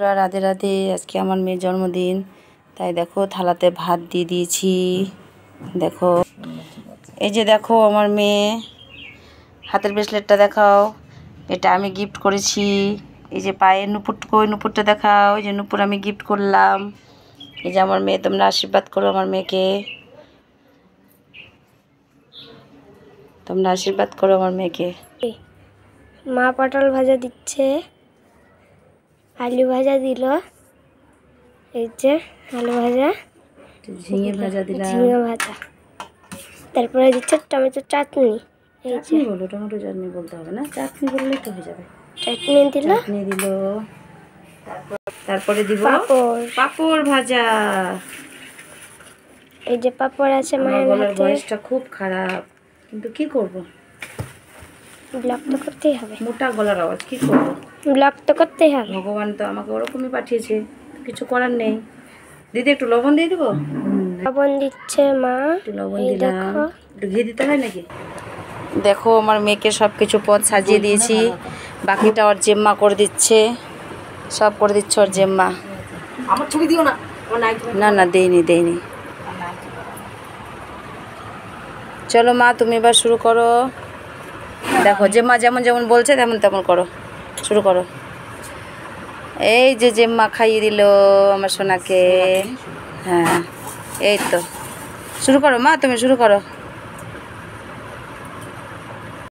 রাধে রাধে। আজকে আমার মেয়ের জন্মদিন, তাই দেখো থালাতে ভাত দিয়ে দিয়েছি। দেখো এই যে দেখো আমার মেয়ে, হাতের ব্রেসলেটটা দেখাও, এটা আমি গিফট করেছি। এই যে পায়ের নুপুরটা দেখাও, এই যে নুপুর আমি গিফট করলাম। এই যে আমার মেয়ে, তোমরা আশীর্বাদ করো আমার মেয়েকে, তোমরা আশীর্বাদ করো আমার মেয়েকে। মা পটল ভাজা দিচ্ছে, আলু ভাজা দিল, এই যে আলু ভাজা, ঝিঙে ভাজা দিলাম, ঝিঙে ভাজা, তারপরে দিচ্ছে টমেটো চাটনি। এই যে বলো, টমেটো চাটনি বলতে হবে না, চাটনি বললেই তো হয়ে যাবে। চাটনি দিল, তারপরে দিব পাপড় ভাজা। এই যে পাপড় আছে মায়ের গলার হাতে। ভয়েসটা খুব খারাপ, কিন্তু কি করব, ব্লগ তো করতেই হবে, মোটা গলার আওয়াজ, কি করব, ব্লগ তো করতেই হবে। ভগবান তো আমাকে ওরকমই পাঠিয়েছে, কিছু করার নেই। দিদি একটু লবণ দিয়ে দিব। লবণ দিচ্ছে মা, একটু লবণ এই দিলাম, দেখো। একটু ঘি দিতে হয় নাকি। দেখো আমার মেয়েকে সব কিছু পদ সাজিয়ে দিয়েছি, বাকিটা ওর জেম্মা করে দিচ্ছে, সব করে দিচ্ছে ওর জেম্মা। আমার ছবি দিও না। না না, দেইনি। চলো মা, তুমি এবার শুরু করো। দেখো জেম্মা যেমন বলছে তেমন করো, শুরু করো। এই যে জেম্মা খাইয়ে দিল আমার সোনাকে। হ্যাঁ এই তো, শুরু করো মা, তুমি শুরু করো।